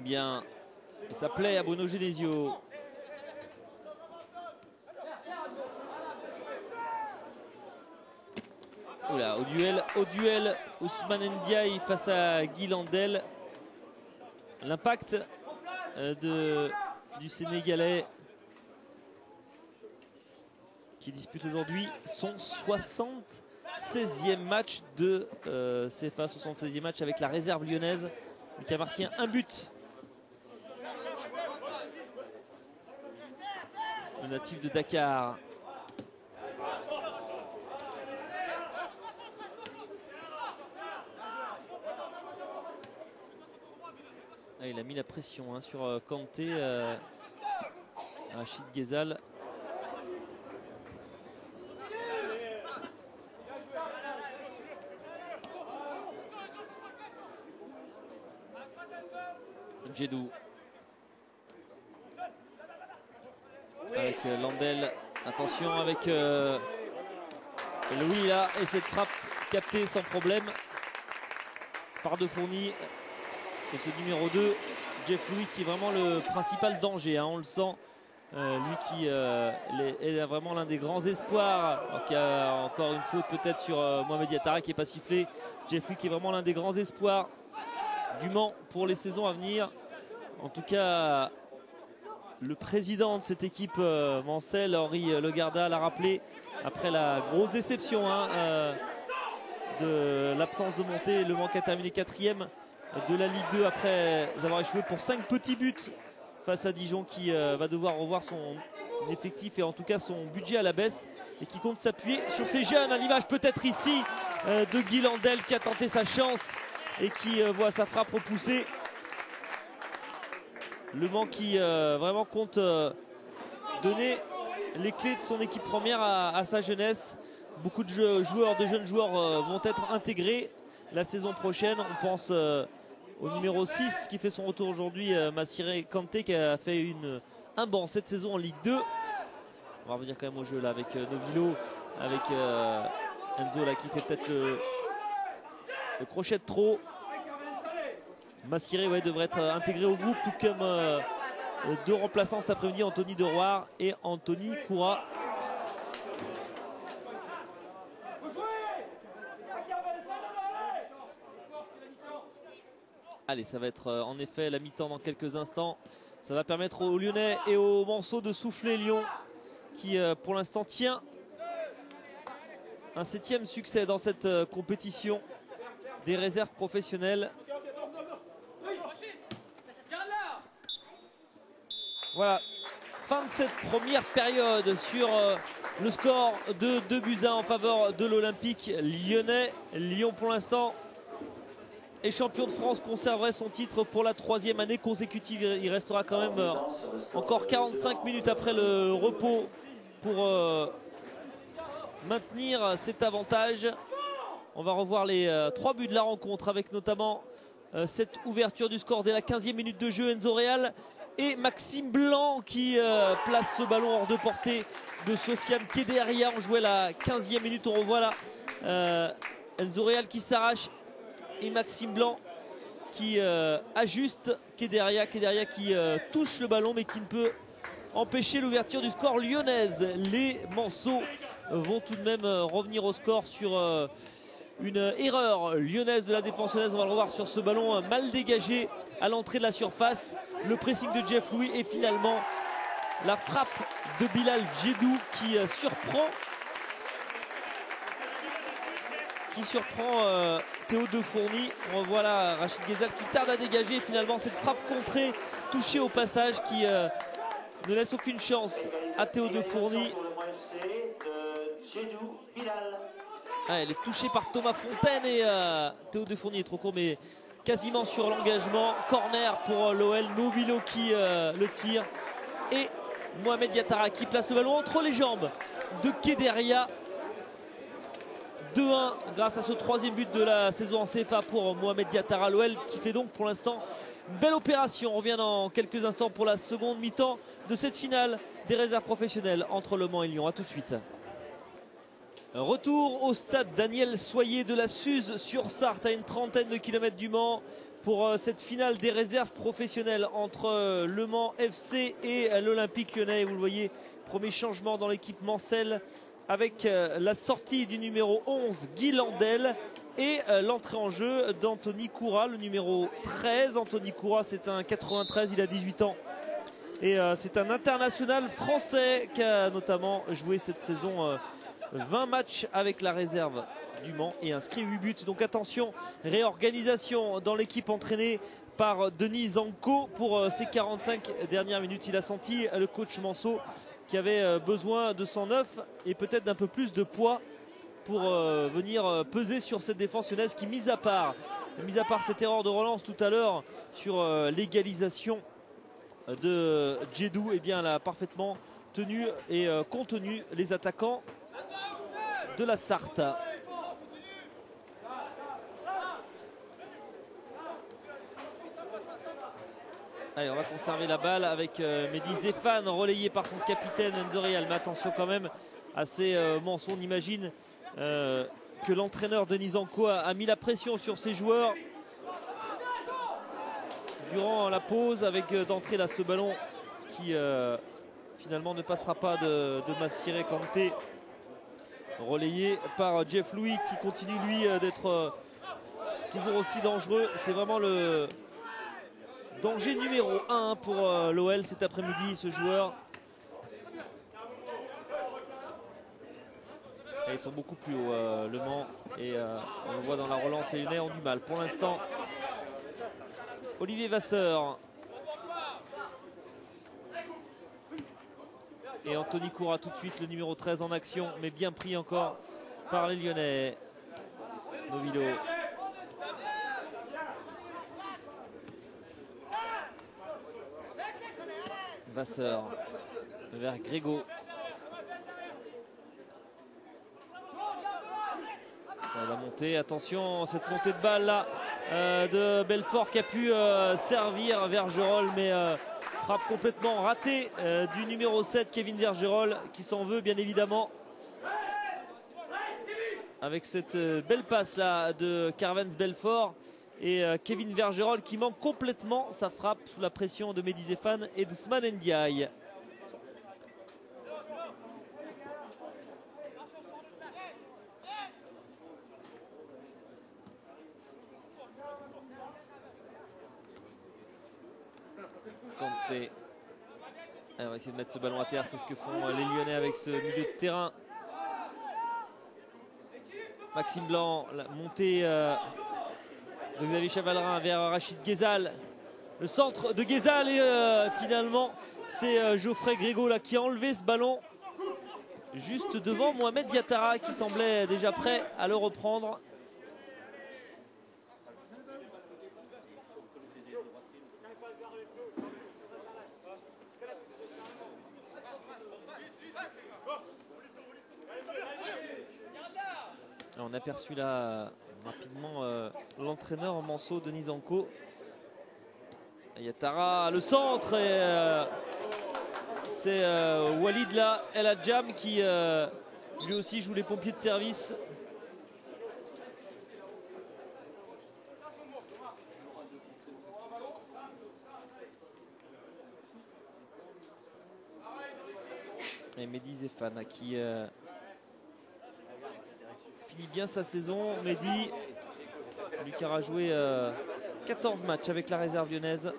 bien. Et ça plaît à Bruno Genesio. Oula, au duel, Ousmane Ndiaye face à Guy Landel. L'impact du Sénégalais qui dispute aujourd'hui son 76e match de CFA, 76e match avec la réserve lyonnaise, qui a marqué un but. Le natif de Dakar. Ah, il a mis la pression sur Kanté, Rachid Ghezal. Djedou avec Landel, attention avec Louis là, et cette frappe captée sans problème par De Fourny. Et ce numéro 2, Jeff Louis, qui est vraiment le principal danger, on le sent, lui qui est vraiment l'un des grands espoirs. Alors qu'il y a encore une faute peut-être sur Mohamed Yattara qui n'est pas sifflé. Jeff Louis qui est vraiment l'un des grands espoirs du Mans pour les saisons à venir. En tout cas, le président de cette équipe Mancel, Henri Legarda, l'a rappelé après la grosse déception de l'absence de montée. Le Mans qui a terminé 4e de la Ligue 2 après avoir échoué pour 5 petits buts face à Dijon, qui va devoir revoir son effectif et en tout cas son budget à la baisse, et qui compte s'appuyer sur ces jeunes, à l'image peut-être ici de Guy Landel qui a tenté sa chance et qui voit sa frappe repoussée. Le Mans qui vraiment compte donner les clés de son équipe première à sa jeunesse. Beaucoup de jeunes joueurs vont être intégrés la saison prochaine. On pense au numéro 6 qui fait son retour aujourd'hui, Massiré Kanté, qui a fait un banc cette saison en Ligue 2. On va revenir quand même au jeu là avec Novilo, avec Enzo là qui fait peut-être le crochet de trop. Massiré devrait être intégré au groupe, tout comme deux remplaçants cet après-midi, Anthony Deroire et Anthony Koura. Allez, ça va être en effet la mi-temps dans quelques instants. Ça va permettre aux Lyonnais et aux Manceaux de souffler. Lyon qui pour l'instant tient un 7e succès dans cette compétition des réserves professionnelles. Voilà, fin de cette première période sur le score de 2-1 en faveur de l'Olympique lyonnais. Lyon pour l'instant est champion de France, conserverait son titre pour la 3e année consécutive. Il restera quand même encore 45 minutes après le repos pour maintenir cet avantage. On va revoir les 3 buts de la rencontre avec notamment cette ouverture du score dès la 15e minute de jeu. Enzo Real et Maxime Blanc qui place ce ballon hors de portée de Sofiane Kéderia. On jouait la 15e minute, on revoit là Enzo Real qui s'arrache et Maxime Blanc qui ajuste Kéderia qui touche le ballon mais qui ne peut empêcher l'ouverture du score lyonnaise. Les Manceaux vont tout de même revenir au score sur une erreur lyonnaise de la défense lyonnaise. On va le revoir sur ce ballon mal dégagé à l'entrée de la surface. Le pressing de Jeff Louis et finalement la frappe de Bilal Djedou qui surprend Théo De Fourny. On revoit là Rachid Ghezal qui tarde à dégager. Finalement cette frappe contrée, touchée au passage, qui ne laisse aucune chance à Théo De Fourny. Elle est touchée par Thomas Fontaine et Théo De Fourny est trop court mais quasiment sur l'engagement. Corner pour l'OL, Novilo qui le tire et Mohamed Yattara qui place le ballon entre les jambes de Kéderia. 2-1 grâce à ce 3e but de la saison en CFA pour Mohamed Yattara. L'OL qui fait donc pour l'instant une belle opération. On revient dans quelques instants pour la seconde mi-temps de cette finale des réserves professionnelles entre Le Mans et Lyon. A tout de suite. Retour au stade Daniel Soyer de la Suze sur Sarthe, à une trentaine de kilomètres du Mans, pour cette finale des réserves professionnelles entre Le Mans FC et l'Olympique Lyonnais. Vous le voyez, premier changement dans l'équipe Mancel avec la sortie du numéro 11 Guy Landel et l'entrée en jeu d'Anthony Koura, le numéro 13. Anthony Koura, c'est un 93, il a 18 ans. Et c'est un international français qui a notamment joué cette saison 20 matchs avec la réserve du Mans et inscrit 8 buts. Donc attention, réorganisation dans l'équipe entraînée par Denis Zanko pour ces 45 dernières minutes. Il a senti le coach Manceau qui avait besoin de 109 et peut-être d'un peu plus de poids pour venir peser sur cette défense lyonnaise qui, mis à part cette erreur de relance tout à l'heure sur l'égalisation de Djedou, eh bien elle a parfaitement tenu et contenu les attaquants de la Sarthe. Allez, on va conserver la balle avec Mehdi Zéphane relayé par son capitaine Enzo Real. Mais attention quand même à ces Manceau. On imagine que l'entraîneur Denis Zanko a mis la pression sur ses joueurs durant la pause avec d'entrée là ce ballon qui finalement ne passera pas de Massiré Kanté, relayé par Jeff Louis qui continue lui d'être toujours aussi dangereux. C'est vraiment le danger numéro 1 pour l'OL cet après-midi, ce joueur. Et ils sont beaucoup plus hauts, Le Mans, et on le voit dans la relance, les Lyonnais ont du mal. Pour l'instant, Olivier Vasseur et Anthony Koura tout de suite, le numéro 13 en action, mais bien pris encore par les Lyonnais. Novilo. Vasseur vers Grégo. On va monter, attention cette montée de balle là de Belfort qui a pu servir Vergerol, mais frappe complètement ratée du numéro 7 Kevin Vergerol qui s'en veut bien évidemment avec cette belle passe là de Carvens Belfort. Et Kevin Vergerol qui manque complètement sa frappe sous la pression de Mehdi Zéphane et d'Ousmane Ndiaye. Kanté. On va essayer de mettre ce ballon à terre, c'est ce que font les Lyonnais avec ce milieu de terrain. Maxime Blanc, la montée de Xavier Chavalrin vers Rachid Ghezal. Le centre de Ghezal et finalement c'est Geoffrey Grégo là, qui a enlevé ce ballon juste devant Mohamed Diatara qui semblait déjà prêt à le reprendre. On a aperçu là rapidement l'entraîneur Manceau, Denis Zanko. Diatara, le centre, et c'est Walid là, El Hadjam qui lui aussi joue les pompiers de service. Et Mehdi Zéphane qui finit bien sa saison. Mehdi, lui qui aura joué 14 matchs avec la réserve lyonnaise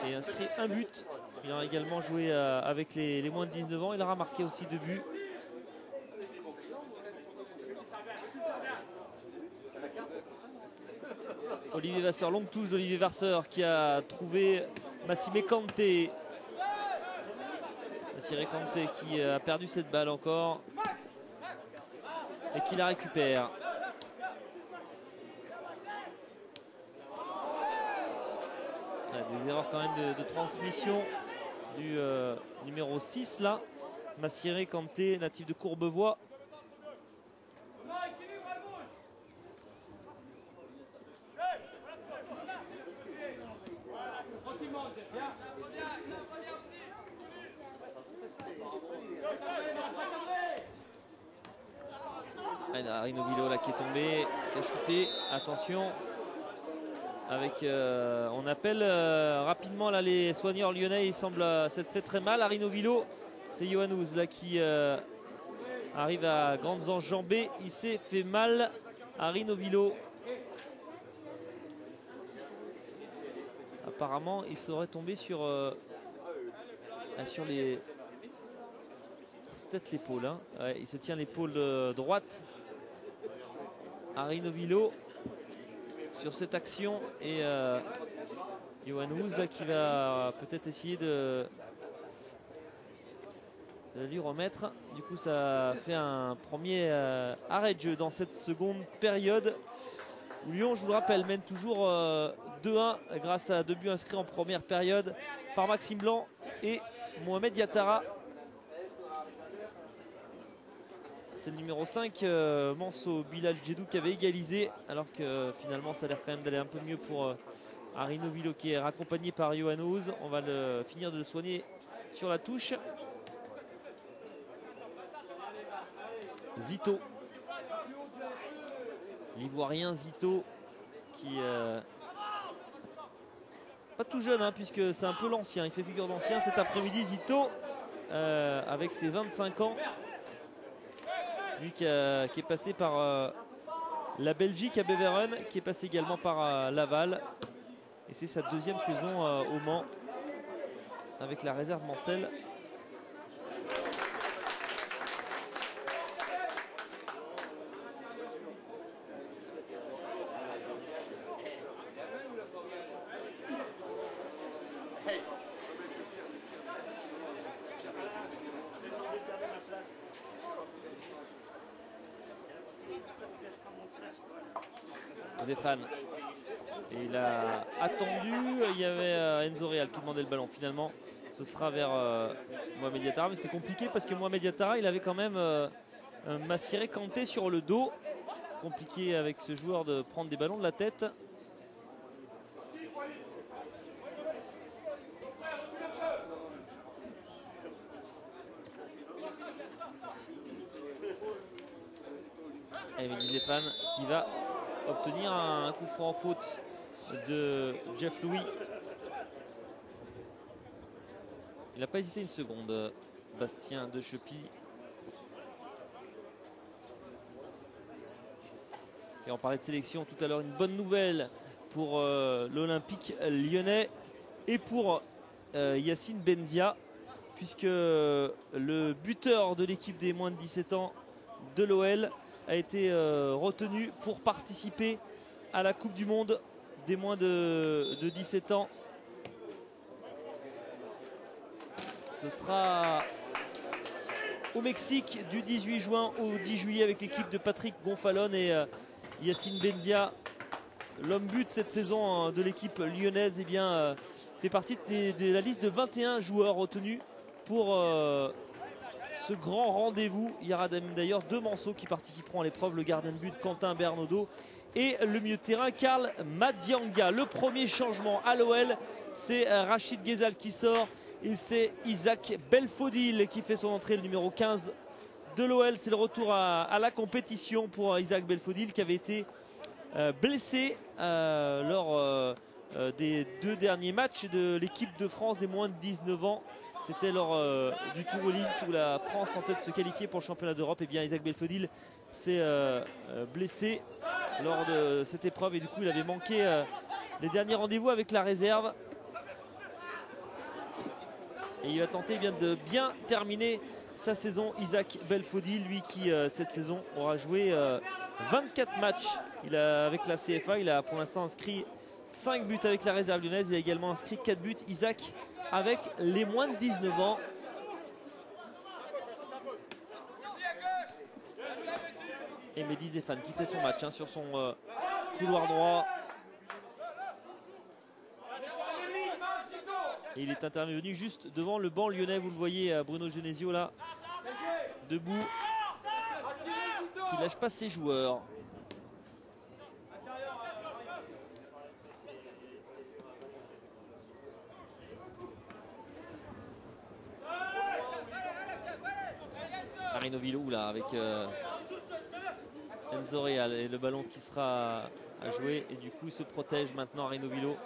et inscrit un but. Il aura également joué avec les moins de 19 ans. Il aura marqué aussi 2 buts. Olivier Vasseur, longue touche d'Olivier Vasseur qui a trouvé Massime Kanté. Massime Kanté qui a perdu cette balle encore et qui la récupère. Des erreurs quand même de transmission du numéro 6 là. Massiré Kanté, natif de Courbevoie. Novilo là qui est tombé, qui a chuté, attention. Avec, on appelle rapidement là, les soigneurs lyonnais. Il semble s'être fait très mal. Arino Vilo, c'est Yohann Ouz là qui arrive à grandes enjambées. Il s'est fait mal. Arino Vilo. Apparemment, il serait tombé sur les. C'est peut-être l'épaule. Hein. Ouais, il se tient l'épaule droite. Arino Vilo sur cette action et Yohann Ouz là qui va peut-être essayer de lui remettre. Du coup, ça fait un premier arrêt de jeu dans cette seconde période. Lyon, je vous le rappelle, mène toujours 2-1 grâce à 2 buts inscrits en première période par Maxime Blanc et Mohamed Yattara. C'est le numéro 5, Manso Bilal Djedou, qui avait égalisé, alors que finalement ça a l'air quand même d'aller un peu mieux pour Arino Vilo, qui est raccompagné par Yohann Ouz. On va finir de le soigner sur la touche. Zito, l'Ivoirien Zito, qui pas tout jeune, hein, puisque c'est un peu l'ancien, il fait figure d'ancien cet après-midi. Zito, avec ses 25 ans, lui qui est passé par la Belgique à Beveren, qui est passé également par Laval, et c'est sa deuxième saison au Mans avec la réserve Mancel. Zéphane. Et il a attendu, il y avait Enzo Real qui demandait le ballon. Finalement, ce sera vers Mohamed Yattara, mais c'était compliqué parce que Mohamed Yattara, il avait quand même Massiré Kanté sur le dos. Compliqué avec ce joueur de prendre des ballons de la tête. Et Mehdi Zéphane qui va obtenir un coup franc en faute de Jeff Louis. Il n'a pas hésité une seconde, Bastien Dechepy. Et on parlait de sélection tout à l'heure, une bonne nouvelle pour l'Olympique lyonnais et pour Yacine Benzia, puisque le buteur de l'équipe des moins de 17 ans de l'OL a été retenu pour participer à la Coupe du Monde des moins de 17 ans. Ce sera au Mexique du 18 juin au 10 juillet avec l'équipe de Patrick Gonfalon et Yacine Benzia, l'homme but cette saison de l'équipe lyonnaise, eh bien, fait partie de la liste de 21 joueurs retenus pour ce grand rendez-vous. Il y aura d'ailleurs 2 Manceaux qui participeront à l'épreuve, le gardien de but Quentin Bernaudot et le milieu de terrain Karl Madianga. Le premier changement à l'OL, c'est Rachid Ghezal qui sort et c'est Isaac Belfodil qui fait son entrée, le numéro 15 de l'OL. C'est le retour à la compétition pour Isaac Belfodil qui avait été blessé lors des 2 derniers matchs de l'équipe de France des moins de 19 ans. C'était lors du Tour Elite où la France tentait de se qualifier pour le championnat d'Europe. Et bien Isaac Belfodil s'est blessé lors de cette épreuve et du coup il avait manqué les derniers rendez-vous avec la réserve. Et il va tenter de bien terminer sa saison, Isaac Belfodil, lui qui cette saison aura joué 24 matchs avec la CFA. Il a pour l'instant inscrit 5 buts avec la réserve lyonnaise. Il a également inscrit 4 buts, Isaac, avec les moins de 19 ans. Et Mehdi Zéphane qui fait son match sur son couloir droit. Et il est intervenu juste devant le banc lyonnais. Vous le voyez, Bruno Genesio là, debout, qui lâche pas ses joueurs. Arino Vilo là avec Enzo Real et le ballon qui sera à jouer et du coup il se protège maintenant Reno Villo.